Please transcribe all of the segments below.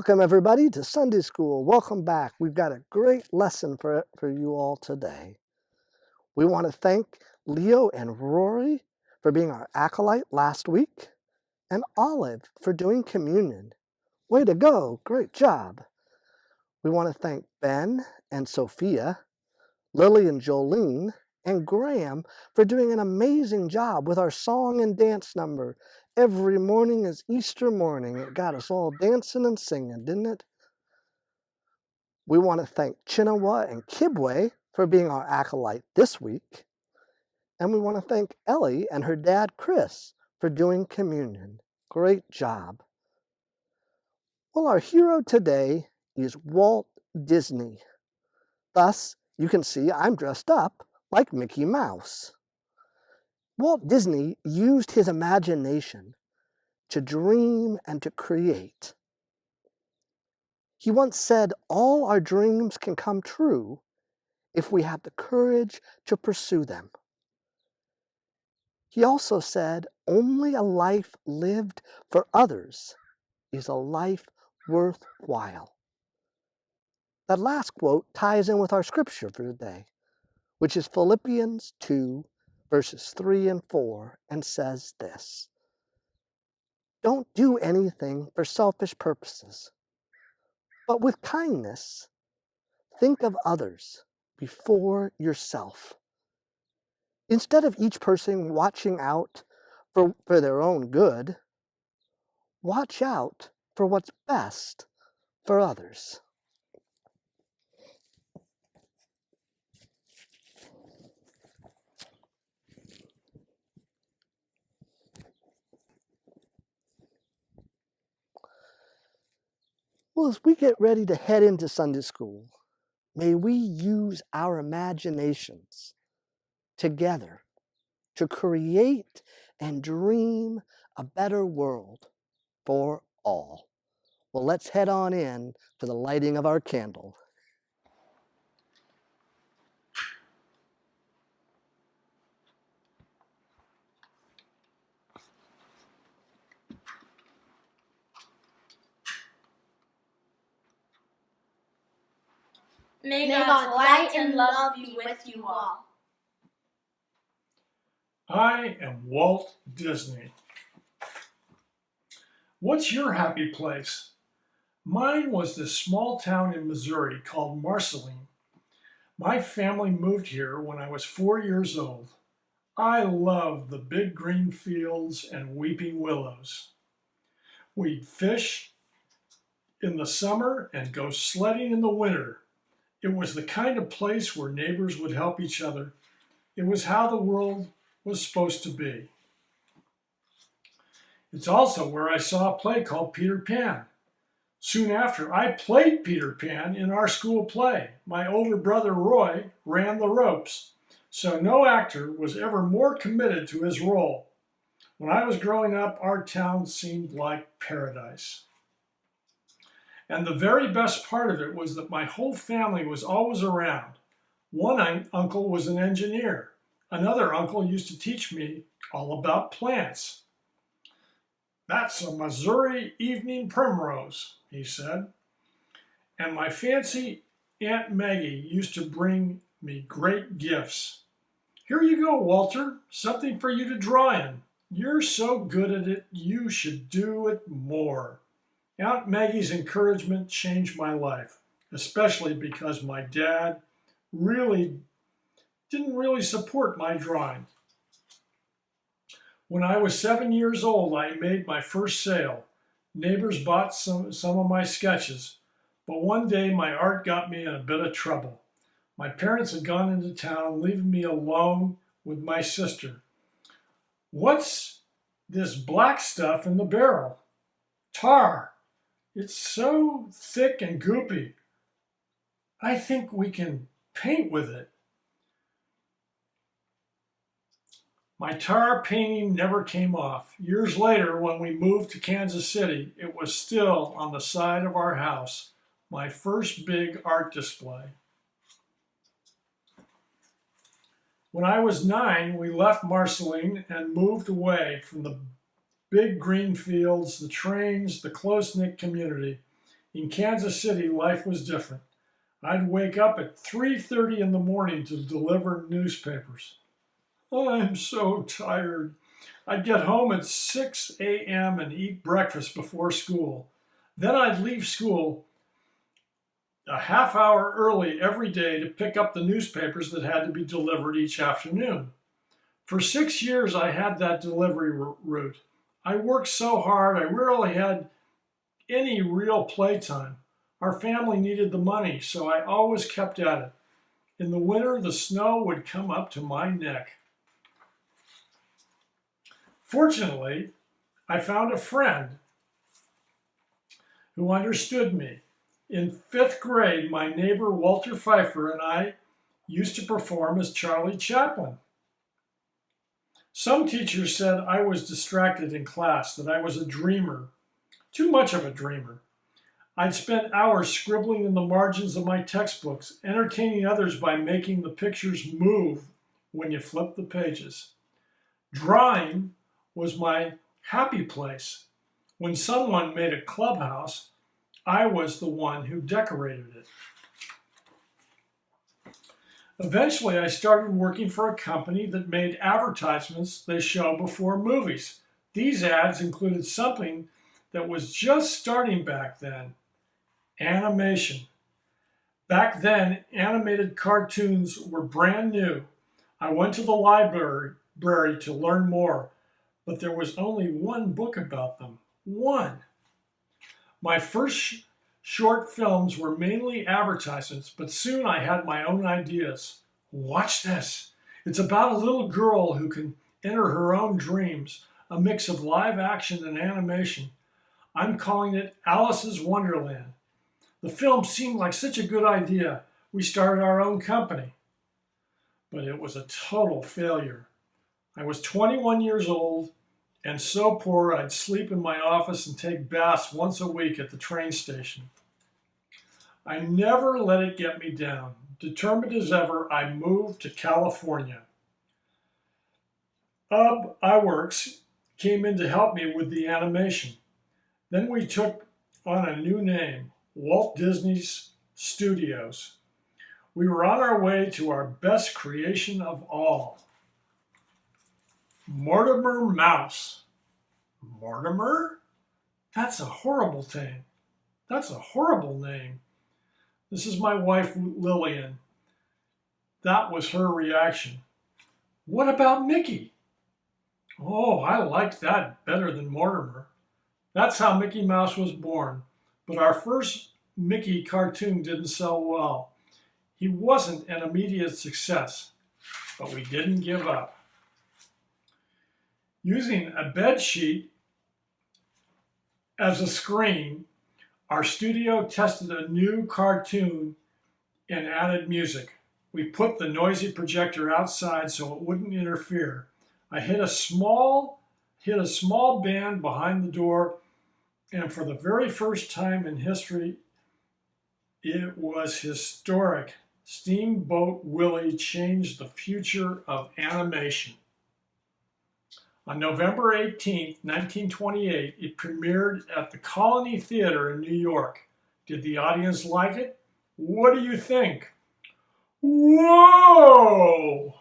Welcome, everybody, to Sunday School. Welcome back. We've got a great lesson for you all today. We want to thank Leo and Rory for being our acolyte last week, and Olive for doing communion. Way to go. Great job. We want to thank Ben and Sophia, Lily and Jolene, and Graham for doing an amazing job with our song and dance number. Every morning is Easter morning. It got us all dancing and singing, didn't it? We want to thank Chinawa and Kibwe for being our acolyte this week. And we want to thank Ellie and her dad, Chris, for doing communion. Great job. Well, our hero today is Walt Disney. Thus, you can see I'm dressed up like Mickey Mouse. Walt Disney used his imagination to dream and to create. He once said, all our dreams can come true if we have the courage to pursue them. He also said, only a life lived for others is a life worthwhile. That last quote ties in with our scripture for today, which is Philippians 2, verses 3 and 4, and says this: don't do anything for selfish purposes, but with kindness, think of others before yourself. Instead of each person watching out for their own good, watch out for what's best for others. Well, as we get ready to head into Sunday school, may we use our imaginations together to create and dream a better world for all. Well, let's head on in to the lighting of our candle. May God's light and love be with you all. I am Walt Disney. What's your happy place? Mine was this small town in Missouri called Marceline. My family moved here when I was 4 years old. I loved the big green fields and weeping willows. We'd fish in the summer and go sledding in the winter. It was the kind of place where neighbors would help each other. It was how the world was supposed to be. It's also where I saw a play called Peter Pan. Soon after, I played Peter Pan in our school play. My older brother Roy ran the ropes, so no actor was ever more committed to his role. When I was growing up, our town seemed like paradise. And the very best part of it was that my whole family was always around. One uncle was an engineer. Another uncle used to teach me all about plants. That's a Missouri evening primrose, he said. And my fancy Aunt Maggie used to bring me great gifts. Here you go, Walter, something for you to draw in. You're so good at it, you should do it more. Aunt Maggie's encouragement changed my life, especially because my dad didn't really support my drawing. When I was 7 years old, I made my first sale. Neighbors bought some of my sketches, but one day my art got me in a bit of trouble. My parents had gone into town, leaving me alone with my sister. What's this black stuff in the barrel? Tar. It's so thick and goopy. I think we can paint with it. My tar painting never came off. Years later, when we moved to Kansas City, it was still on the side of our house, my first big art display. When I was 9, we left Marceline and moved away from the big green fields, the trains, the close-knit community, In Kansas City, life was different. I'd wake up at 3:30 in the morning to deliver newspapers. I'm so tired. I'd get home at 6 a.m. and eat breakfast before school. Then I'd leave school a half hour early every day to pick up the newspapers that had to be delivered each afternoon. For 6 years, I had that delivery route. I worked so hard, I rarely had any real playtime. Our family needed the money, so I always kept at it. In the winter, the snow would come up to my neck. Fortunately, I found a friend who understood me. In 5th grade, my neighbor Walter Pfeiffer and I used to perform as Charlie Chaplin. Some teachers said I was distracted in class, that I was a dreamer, too much of a dreamer. I'd spend hours scribbling in the margins of my textbooks, entertaining others by making the pictures move when you flip the pages. Drawing was my happy place. When someone made a clubhouse, I was the one who decorated it. Eventually, I started working for a company that made advertisements they show before movies. These ads included something that was just starting back then: animation. Back then, animated cartoons were brand new. I went to the library to learn more, but there was only one book about them. One. My first short films were mainly advertisements, but soon I had my own ideas. Watch this. It's about a little girl who can enter her own dreams, a mix of live action and animation. I'm calling it Alice's Wonderland. The film seemed like such a good idea. We started our own company, but it was a total failure. I was 21 years old and so poor I'd sleep in my office and take baths once a week at the train station. I never let it get me down. Determined as ever, I moved to California. iWorks came in to help me with the animation. Then we took on a new name, Walt Disney's Studios. We were on our way to our best creation of all, Mortimer Mouse. Mortimer? That's a horrible name. That's a horrible name. This is my wife, Lillian. That was her reaction. What about Mickey? Oh, I liked that better than Mortimer. That's how Mickey Mouse was born. But our first Mickey cartoon didn't sell well. He wasn't an immediate success, but we didn't give up. Using a bed sheet as a screen, our studio tested a new cartoon and added music. We put the noisy projector outside so it wouldn't interfere. I hid a small band behind the door, and for the very first time in history, it was historic. Steamboat Willie changed the future of animation. On November 18, 1928, it premiered at the Colony Theater in New York. Did the audience like it? What do you think? Whoa!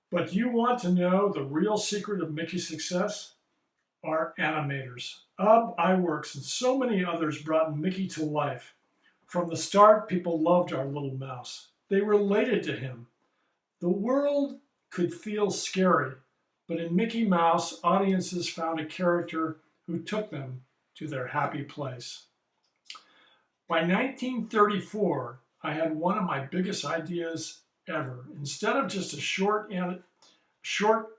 But you want to know the real secret of Mickey's success? Our animators. iWorks and so many others brought Mickey to life. From the start, people loved our little mouse. They related to him. The world could feel scary, but in Mickey Mouse, audiences found a character who took them to their happy place. By 1934, I had one of my biggest ideas ever. Instead of just a short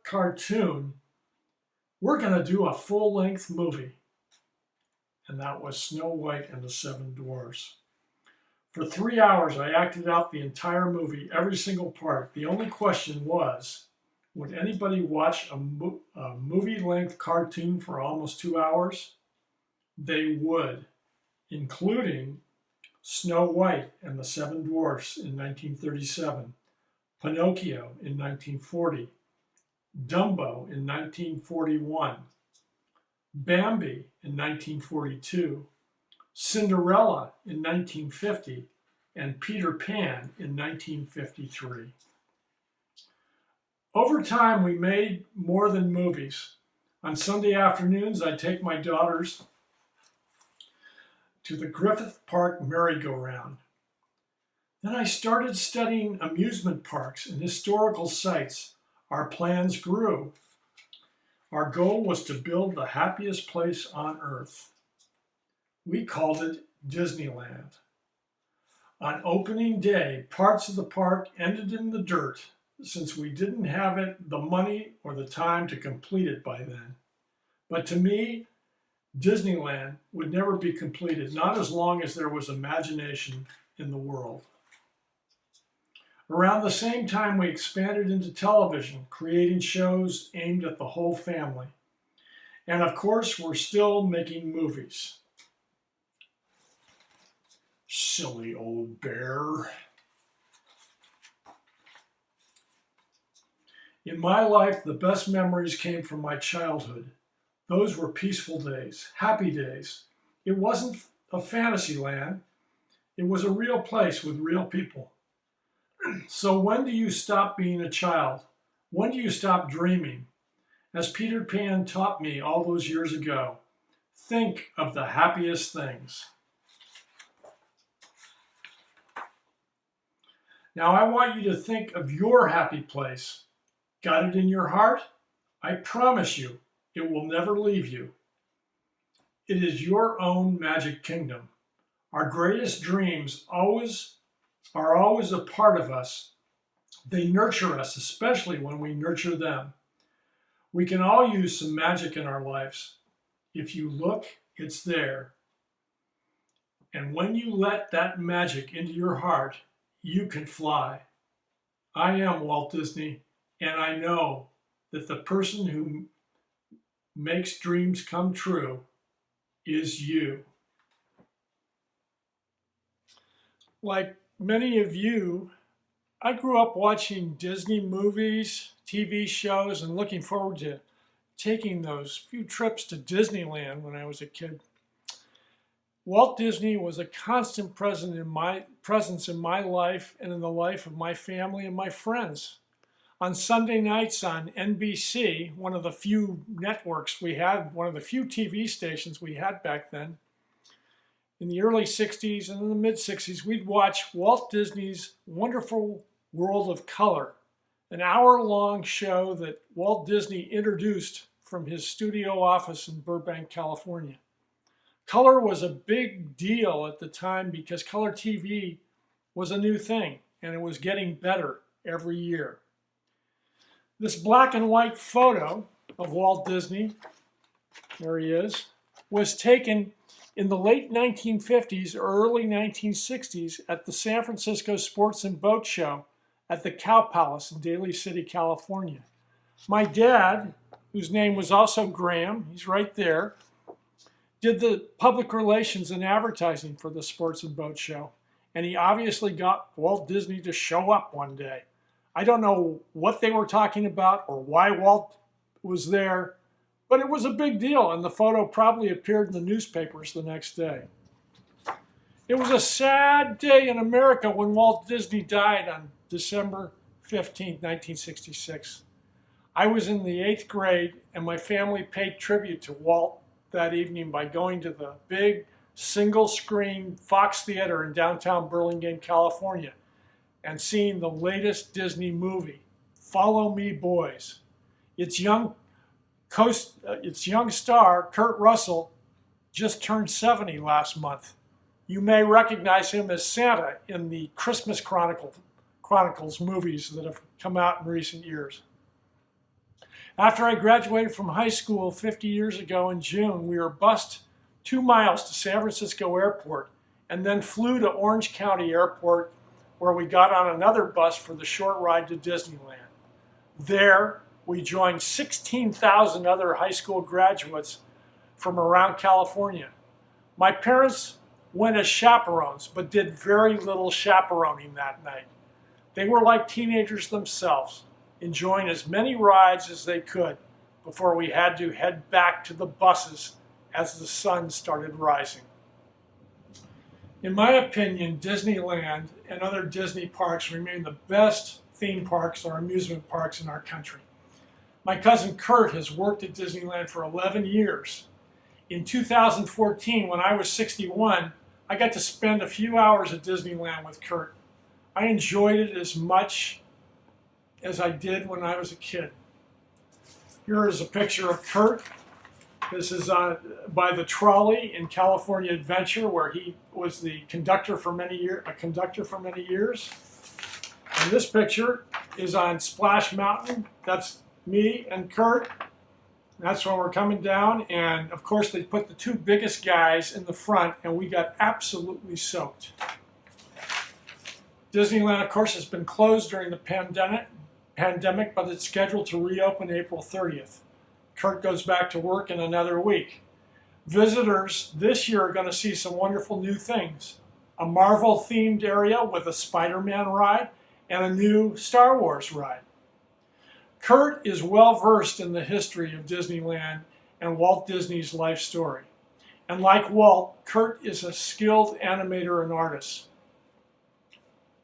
cartoon, we're going to do a full-length movie. And that was Snow White and the Seven Dwarfs. For 3 hours, I acted out the entire movie, every single part. The only question was, would anybody watch a movie-length cartoon for almost 2 hours? They would, including Snow White and the Seven Dwarfs in 1937, Pinocchio in 1940, Dumbo in 1941, Bambi in 1942, Cinderella in 1950, and Peter Pan in 1953. Over time, we made more than movies. On Sunday afternoons, I'd take my daughters to the Griffith Park merry-go-round. Then I started studying amusement parks and historical sites. Our plans grew. Our goal was to build the happiest place on earth. We called it Disneyland. On opening day, parts of the park ended in the dirt since we didn't have the money or the time to complete it by then. But to me, Disneyland would never be completed, not as long as there was imagination in the world. Around the same time, we expanded into television, creating shows aimed at the whole family. And of course, we're still making movies. Silly old bear. In my life, the best memories came from my childhood. Those were peaceful days, happy days. It wasn't a fantasy land. It was a real place with real people. So when do you stop being a child? When do you stop dreaming? As Peter Pan taught me all those years ago, think of the happiest things. Now I want you to think of your happy place. Got it in your heart? I promise you, it will never leave you. It is your own magic kingdom. Our greatest dreams are always a part of us. They nurture us, especially when we nurture them. We can all use some magic in our lives. If you look, it's there. And when you let that magic into your heart, you can fly. I am Walt Disney, and I know that the person who makes dreams come true is you. Like many of you, I grew up watching Disney movies, TV shows, and looking forward to taking those few trips to Disneyland when I was a kid. Walt Disney was a constant presence in my life and in the life of my family and my friends. On Sunday nights on NBC, one of the few networks we had, one of the few TV stations we had back then, in the early 60s and in the mid 60s, we'd watch Walt Disney's Wonderful World of Color, an hour-long show that Walt Disney introduced from his studio office in Burbank, California. Color was a big deal at the time because color TV was a new thing and it was getting better every year. This black and white photo of Walt Disney, there he is, was taken in the late 1950s or early 1960s at the San Francisco Sports and Boat Show at the Cow Palace in Daly City, California. My dad, whose name was also Graham, he's right there, did the public relations and advertising for the Sports and Boat Show, and he obviously got Walt Disney to show up one day. I don't know what they were talking about or why Walt was there, but it was a big deal, and the photo probably appeared in the newspapers the next day. It was a sad day in America when Walt Disney died on December 15, 1966. I was in the 8th grade, and my family paid tribute to Walt that evening by going to the big single-screen Fox Theater in downtown Burlingame, California, and seeing the latest Disney movie, Follow Me, Boys. Its young star, Kurt Russell, just turned 70 last month. You may recognize him as Santa in the Christmas Chronicles movies that have come out in recent years. After I graduated from high school 50 years ago in June, we were bused 2 miles to San Francisco Airport and then flew to Orange County Airport, where we got on another bus for the short ride to Disneyland. There, we joined 16,000 other high school graduates from around California. My parents went as chaperones, but did very little chaperoning that night. They were like teenagers themselves, enjoying as many rides as they could, before we had to head back to the buses as the sun started rising. In my opinion, Disneyland and other Disney parks remain the best theme parks or amusement parks in our country. My cousin Kurt has worked at Disneyland for 11 years. In 2014, when I was 61, I got to spend a few hours at Disneyland with Kurt. I enjoyed it as much as I did when I was a kid. Here is a picture of Kurt. This is by the trolley in California Adventure, where he was the conductor for many years. And this picture is on Splash Mountain. That's me and Kurt. That's when we're coming down, and of course they put the two biggest guys in the front, and we got absolutely soaked. Disneyland, of course, has been closed during the pandemic, but it's scheduled to reopen April 30th. Kurt goes back to work in another week. Visitors this year are going to see some wonderful new things. A Marvel-themed area with a Spider-Man ride and a new Star Wars ride. Kurt is well versed in the history of Disneyland and Walt Disney's life story. And like Walt, Kurt is a skilled animator and artist.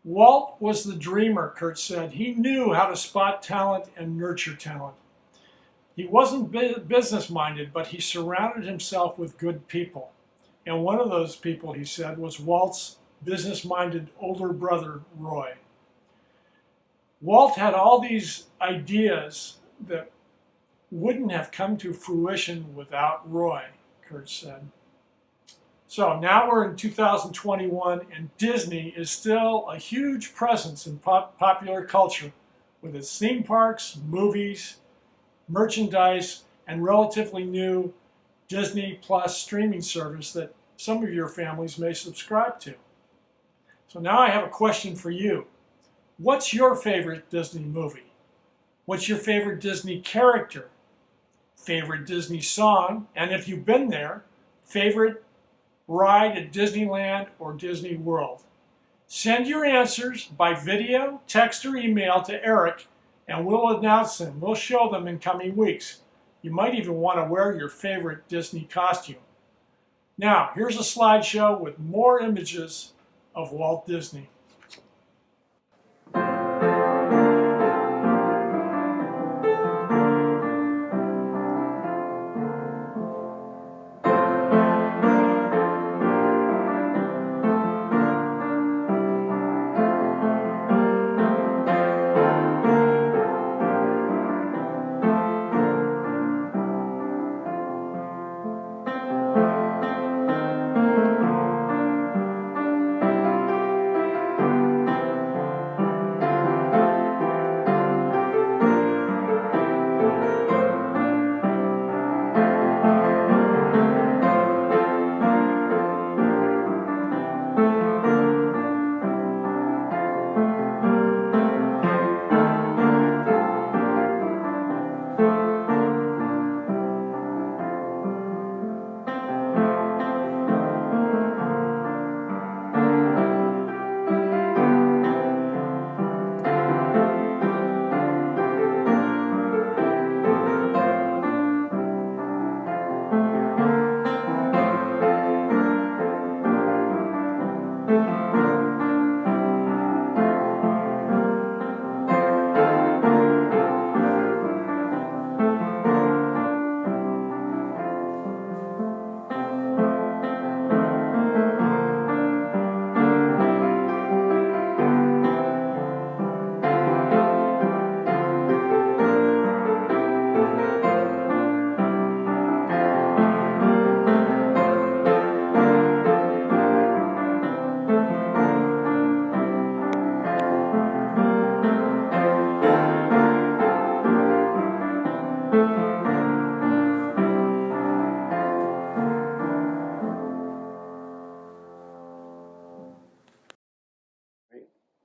Walt was the dreamer, Kurt said. He knew how to spot talent and nurture talent. He wasn't business-minded, but he surrounded himself with good people. And one of those people, he said, was Walt's business-minded older brother, Roy. Walt had all these ideas that wouldn't have come to fruition without Roy, Kurt said. So now we're in 2021, and Disney is still a huge presence in popular culture with its theme parks, movies, merchandise, and relatively new Disney Plus streaming service that some of your families may subscribe to. So now I have a question for you. What's your favorite Disney movie? What's your favorite Disney character? Favorite Disney song? And if you've been there, favorite ride at Disneyland or Disney World? Send your answers by video, text, or email to Eric, and we'll announce them. We'll show them in coming weeks. You might even want to wear your favorite Disney costume. Now, here's a slideshow with more images of Walt Disney.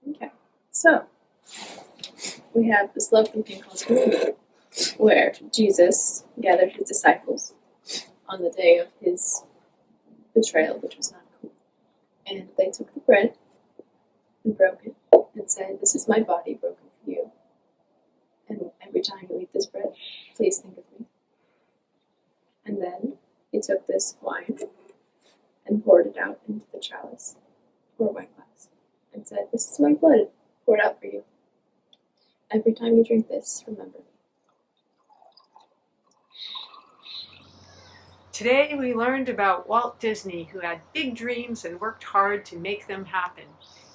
Okay, so we have this lovely thing called communion, where Jesus gathered his disciples on the day of his betrayal, which was not cool. And they took the bread and broke it and said, "This is my body broken for you. And every time you eat this bread, please think of me." And then he took this wine and poured it out into the chalice, or wine glass, and said, "This is my blood, poured out for you. Every time you drink this, remember me." Today we learned about Walt Disney, who had big dreams and worked hard to make them happen.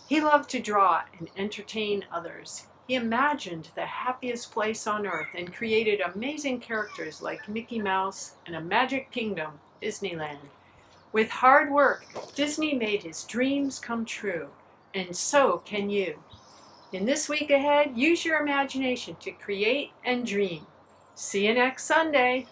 He loved to draw and entertain others. He imagined the happiest place on earth and created amazing characters like Mickey Mouse and a magic kingdom, Disneyland. With hard work, Disney made his dreams come true, and so can you. In this week ahead, use your imagination to create and dream. See you next Sunday.